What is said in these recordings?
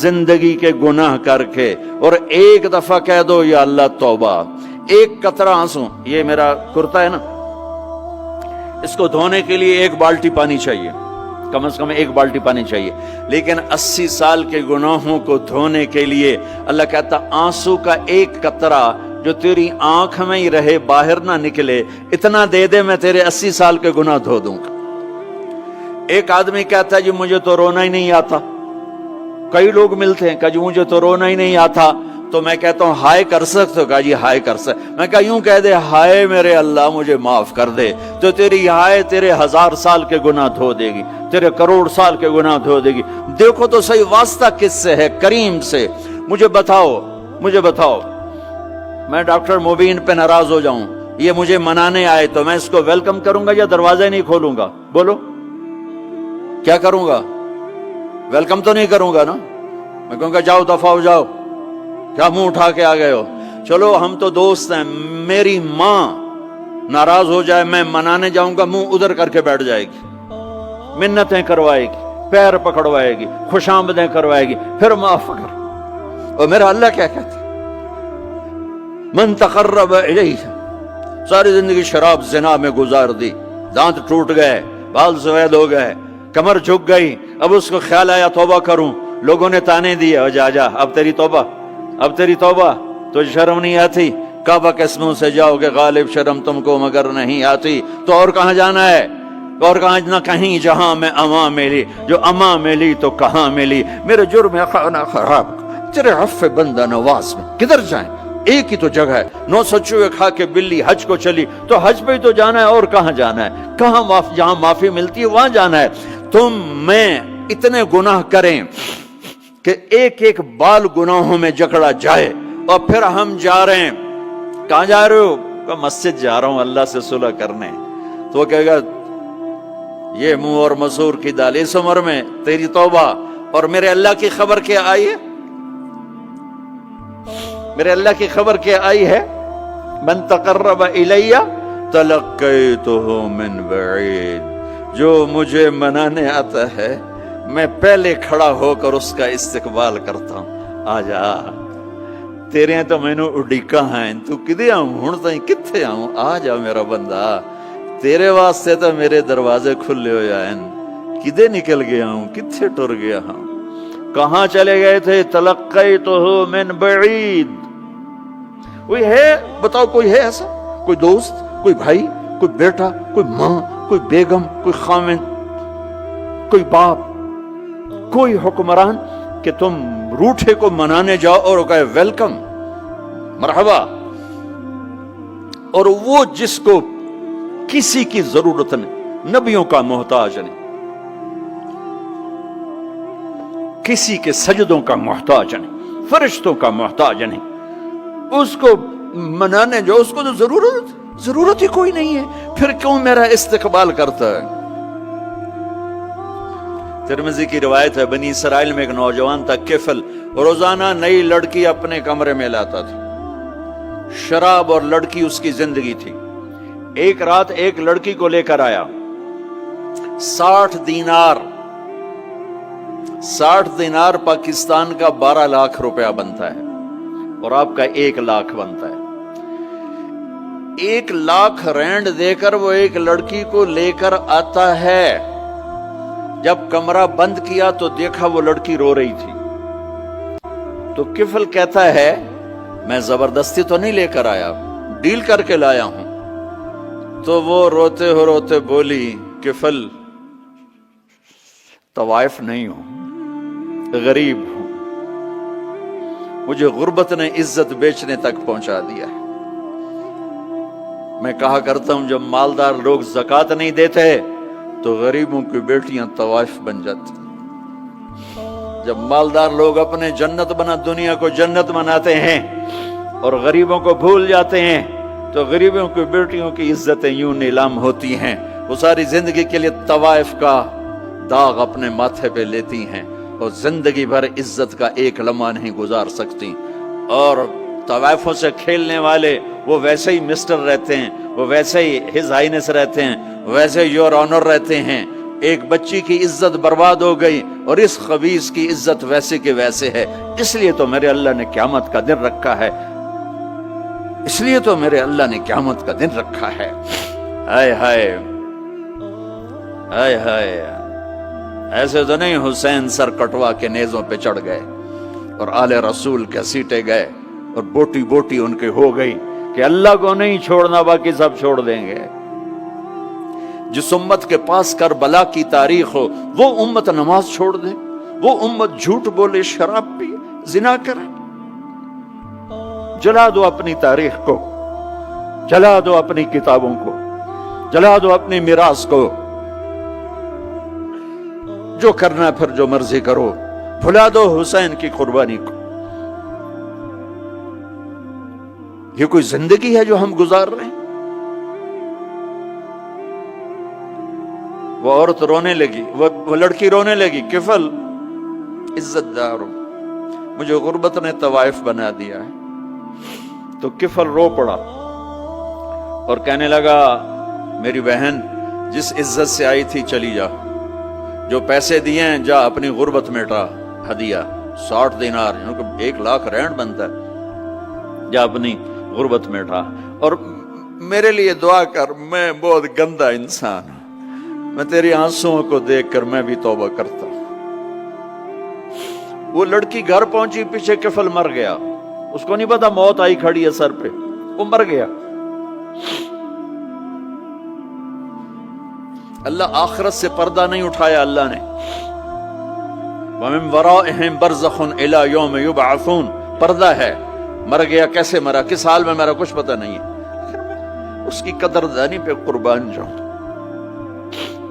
जिंदगी के गुनाह करके और एक दफा कह दो या अल्लाह तौबा, एक कतरा आंसू, ये मेरा कुर्ता है ना, इसको धोने के लिए एक बाल्टी पानी चाहिए, कम से कम एक बाल्टी पानी चाहिए, लेकिन 80 साल के गुनाहों को धोने के लिए अल्लाह कहता आंसू का एक कतरा जो तेरी आंख में ही रहे, बाहर ना निकले, इतना दे दे, मैं तेरे 80 साल के गुनाह धो दूंगा। एक आदमी कहता है जी मुझे तो रोना ही नहीं आता। कई लोग मिलते हैं, कहा जी मुझे तो रोना ही नहीं आता। तो मैं कहता हूं हाय कर सकते हो? कहा जी हाय कर सकते। मैं कहा यूं कह दे, हाय मेरे अल्लाह मुझे माफ कर दे, तो तेरी हाय तेरे 1000 साल के गुनाह धो देगी, तेरे करोड़ साल के गुनाह धो देगी। देखो तो सही वास्ता किससे है? करीम से। मुझे बताओ मैं डॉक्टर मुबीन पे नाराज हो जाऊं, ये मुझे मनाने आए, तो मैं इसको वेलकम करूंगा या दरवाजा नहीं खोलूंगा? बोलो क्या करूंगा? वेलकम तो नहीं करूंगा ना। मैं कहूंगा जाओ दफा हो जाओ, क्या मुंह उठा के आ गए हो? चलो हम तो दोस्त हैं। मेरी मां नाराज हो जाए, मैं मनाने जाऊंगा, मुंह उधर करके बैठ जाएगी, मिन्नतें करवाएगी, पैर पकड़वाएगी, खुशामदें करवाएगी, फिर माफ कर। और मेरा अल्लाह क्या कहता? मन तकर्रब इलैहि, सारी जिंदगी शराब जिना में गुजार दी, दांत टूट गए, बाल सफेद हो गए, कमर झुक गई, अब उसको ख्याल आया तौबा करूं, लोगों ने ताने दिए, जा अब तेरी तौबा, तो शर्म नहीं आती? काबा के मुंह से जाओगे गालिब, शर्म तुमको मगर नहीं आती। तो और कहां जाना है? और कहां ना कहीं जहां में अमा मिली, जो अमा मिली तो कहां मिली। मेरे जुर्म खाना खराब, तेरे अफ़्फ़े बंदा नवाज में किधर जाएं? एक ही तो जगह है, 900 चूहे खा के बिल्ली हज को चली, तो हज पे ही तो जाना है, और कहां जाना है? कहां जहां माफी मिलती है वहां जाना है। तुम मैं इतने गुनाह करें कि एक एक बाल गुनाहों में जकड़ा जाए, और फिर हम जा रहे हैं। कहां जा रहे हो? मस्जिद जा रहा हूं अल्लाह से सुलह करने। तो वो कहेगा ये मुंह और मसूर की दाल, इस उम्र में तेरी तौबा। और मेरे अल्लाह की खबर क्या आई है? मेरे अल्लाह की खबर क्या आई है? मन तकर्रब इलैया तलक्कैतुहु मिन बईद, जो मुझे मनाने आता है मैं पहले खड़ा होकर उसका इस्तकबाल करता हूं। आजा तेरे तो मैनू उड़ीका है, तू किदे आऊं हुण ताई, किथे आऊं? आ जा मेरा बंदा, तेरे वास्ते तो मेरे दरवाजे खुले हो जाए, किदे निकल गया हूं, किथे टुर गया हूं, कहां चले गए थे? तलक्कैतुहु मिन बईद। कोई है? बताओ कोई है ऐसा? कोई दोस्त, कोई भाई, कोई बेटा, कोई मां, कोई बेगम, कोई खामिन, कोई बाप, कोई हुक्मरान कि तुम रूठे को मनाने जाओ और कहे वेलकम, मरहबा। और वो जिसको किसी की जरूरत नहीं, नबियों का मोहताज नहीं, किसी के सजदों का मोहताज नहीं, फरिश्तों का मोहताज नहीं, उसको मनाने जाओ, उसको तो जरूरत ही कोई नहीं है, फिर क्यों मेरा इस्तकबाल करता है? तिरमिज़ी की रिवायत है, बनी इसराइल में एक नौजवान था किफल, रोजाना नई लड़की अपने कमरे में लाता था, शराब और लड़की उसकी जिंदगी थी। एक रात एक लड़की को लेकर आया, 60 दिनार पाकिस्तान का 12 लाख रुपया बनता है, और आपका 1 लाख बनता है। 1 लाख रैंड देकर वो एक लड़की को लेकर आता है। जब कमरा बंद किया तो देखा वो लड़की रो रही थी। तो किफल कहता है मैं जबरदस्ती तो नहीं लेकर आया, डील करके लाया हूं। तो वो रोते बोली, किफल तवाइफ नहीं हूं, गरीब हूं, मुझे गुर्बत ने इज्जत बेचने तक पहुंचा दिया है। मैं कहा करता हूं जब मालदार लोग ज़कात नहीं देते तो गरीबों की बेटियां तवाइफ बन जाती। जब मालदार लोग अपने दुनिया को जन्नत बनाते हैं और गरीबों को भूल जाते हैं, तो गरीबों की बेटियों की इज्जतें यूं नीलाम होती हैं। वो सारी जिंदगी के लिए तवाइफ का दाग अपने माथे पे लेती हैं और जिंदगी भर इज्जत का एक लम्हा नहीं गुजार सकती। और तवाइफों से खेलने वाले वो वैसे ही मिस्टर रहते हैं, वो वैसे ही हिज हाइनेस रहते हैं, वैसे योर ऑनर रहते हैं, ایک بچی کی عزت برباد ہو گئی اور اس خبیث کی عزت ویسے کے ویسے ہے، اس لیے تو میرے اللہ نے قیامت کا دن رکھا ہے، اس لیے تو میرے اللہ نے قیامت کا دن رکھا ہے۔ ہائے ہائے ہائے ہائے، ایسے تو نہیں حسین سر کٹوا کے نیزوں پہ چڑھ گئے اور آل رسول کے سیٹے گئے اور بوٹی بوٹی ان کے ہو گئی کہ اللہ کو نہیں چھوڑنا باقی سب چھوڑ دیں گے۔ جس امت کے پاس کربلا کی تاریخ ہو وہ امت نماز چھوڑ دے، وہ امت جھوٹ بولے، شراب پی، زنا کرے۔ جلا دو اپنی تاریخ کو، جلا دو اپنی کتابوں کو، جلا دو اپنی میراث کو، جو کرنا پھر جو مرضی کرو، بھلا دو حسین کی قربانی کو۔ یہ کوئی زندگی ہے جو ہم گزار رہے ہیں؟ وہ عورت رونے لگی، وہ لڑکی رونے لگی، کفل عزت دار ہوں، مجھے غربت نے طوائف بنا دیا ہے۔ تو کفل رو پڑا اور کہنے لگا میری بہن جس عزت سے آئی تھی چلی جا، جو پیسے دیے ہیں جا اپنی غربت مٹا، ہدیہ 60 دینار یعنی کہ 1 لاکھ رینڈ بنتا ہے، جا اپنی غربت مٹا اور میرے لیے دعا کر، میں بہت گندا انسان ہوں، میں تیری آنسوؤں کو دیکھ کر میں بھی توبہ کرتا ہوں۔ وہ لڑکی گھر پہنچی، پیچھے کفل مر گیا، اس کو نہیں پتا موت آئی کھڑی ہے سر پہ، وہ مر گیا۔ اللہ آخرت سے پردہ نہیں اٹھایا اللہ نے۔ وَمِن وَرَائِهِمْ بَرْزَخٌ إِلَى يَوْمِ يُبْعَثُونَ، پردہ ہے، مر گیا، کیسے مرا، کس حال میں مرا، کچھ پتہ نہیں ہے، اس کی قدردانی پہ قربان جاؤں۔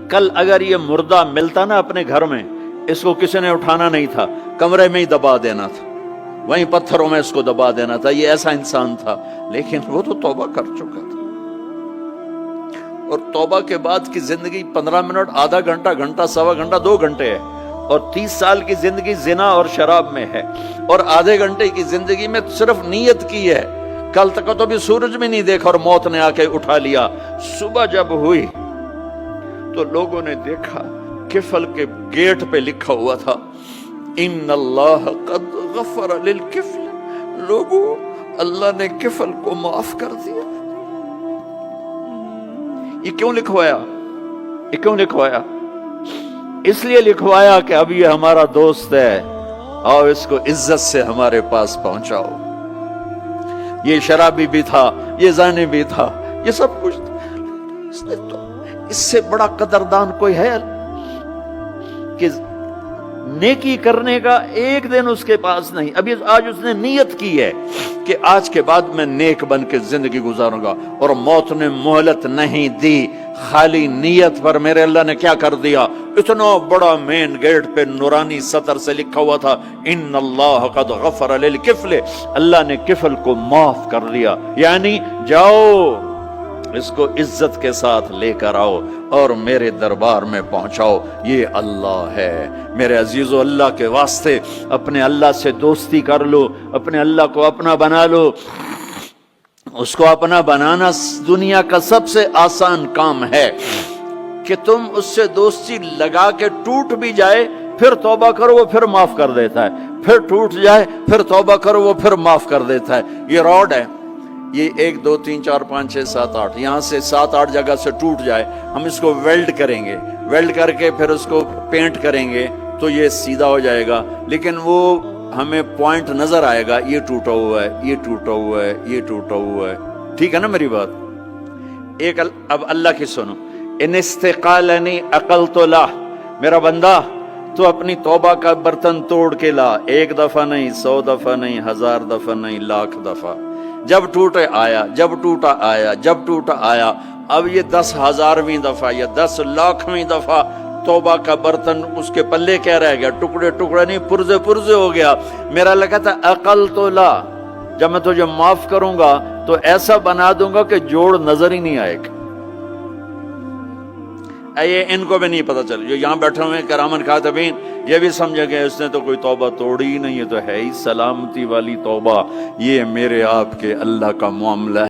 کل اگر یہ مردہ ملتا نا اپنے گھر میں، اس کو کسی نے اٹھانا نہیں تھا، کمرے میں ہی دبا دینا تھا، وہیں پتھروں میں اس کو دبا دینا تھا، یہ ایسا انسان تھا، لیکن وہ تو توبہ کر چکا تھا۔ اور توبہ کے بعد کی زندگی 15 منٹ، آدھا گھنٹہ، گھنٹہ، سوا گھنٹہ، 2 گھنٹے ہے، اور 30 سال کی زندگی زنا اور شراب میں ہے، اور آدھے گھنٹے کی زندگی میں صرف نیت کی ہے۔ کل تک تو بھی سورج میں نہیں دیکھا اور موت نے آ کے اٹھا لیا۔ صبح جب ہوئی تو لوگوں نے دیکھا کفل کے گیٹ پہ لکھا ہوا تھا ان اللہ قد غفر للکفل، لوگوں اللہ نے کفل کو معاف کر دیا۔ یہ کیوں لکھوایا؟ یہ کیوں لکھوایا؟ اس لیے لکھوایا کہ اب یہ ہمارا دوست ہے، آؤ اس کو عزت سے ہمارے پاس پہنچاؤ۔ یہ شرابی بھی تھا، یہ زانی بھی تھا، یہ سب کچھ تھا۔ اس سے بڑا قدردان کوئی ہے کہ نیکی کرنے کا ایک دن اس کے پاس نہیں؟ ابھی آج اس نے نیت کی ہے کہ آج کے بعد میں نیک بن کے زندگی گزاروں گا، اور موت نے مہلت نہیں دی۔ خالی نیت پر میرے اللہ نے کیا کر دیا، اتنا بڑا مین گیٹ پہ نورانی سطر سے لکھا ہوا تھا ان اللہ قد غفر للکفل، اللہ نے کفل کو معاف کر دیا۔ یعنی جاؤ اس کو عزت کے ساتھ لے کر آؤ اور میرے دربار میں پہنچاؤ، یہ اللہ ہے۔ میرے عزیزو، اللہ کے واسطے اپنے اللہ سے دوستی کر لو، اپنے اللہ کو اپنا بنا لو۔ اس کو اپنا بنانا دنیا کا سب سے آسان کام ہے کہ تم اس سے دوستی لگا کے ٹوٹ بھی جائے پھر توبہ کرو وہ پھر معاف کر دیتا ہے، پھر ٹوٹ جائے پھر توبہ کرو وہ پھر معاف کر دیتا ہے۔ یہ راڈ ہے، یہ 1 2 3 4 5 6 7 8 یہاں سے 7 8 جگہ سے ٹوٹ جائے، ہم اس کو ویلڈ کریں گے، ویلڈ کر کے پھر اس کو پینٹ کریں گے تو یہ سیدھا ہو جائے گا، لیکن وہ ہمیں پوائنٹ نظر آئے گا، یہ ٹوٹا ہوا ہے، یہ ٹوٹا ہوا ہے، یہ ٹوٹا ہوا ہے۔ ٹھیک ہے نا میری بات؟ ایک اب اللہ کی سنو، ان استقالنی عقلت لا، میرا بندہ تو اپنی توبہ کا برتن توڑ کے لا، 1 دفعہ نہیں، 100 دفعہ نہیں، 1000 دفعہ نہیں، 1,00,000 دفعہ۔ جب ٹوٹے آیا، جب ٹوٹا آیا، جب ٹوٹا آیا، اب یہ 10,000ویں دفعہ یا 10,00,000ویں دفعہ توبہ کا برتن اس کے پلے کیا رہ گیا؟ ٹکڑے ٹکڑے نہیں، پرزے پرزے ہو گیا۔ میرا لگا تھا عقل تو لا، جب میں تجھے معاف کروں گا تو ایسا بنا دوں گا کہ جوڑ نظر ہی نہیں آئے گا۔ یہ ان کو بھی نہیں پتا چل، جو یہاں بیٹھے ہوئے کرامن کاتبین یہ بھی سمجھے گئے اس نے تو کوئی توبہ توڑی ہی نہیں، یہ تو ہے ہی سلامتی والی توبہ۔ یہ میرے آپ کے اللہ کا معاملہ ہے۔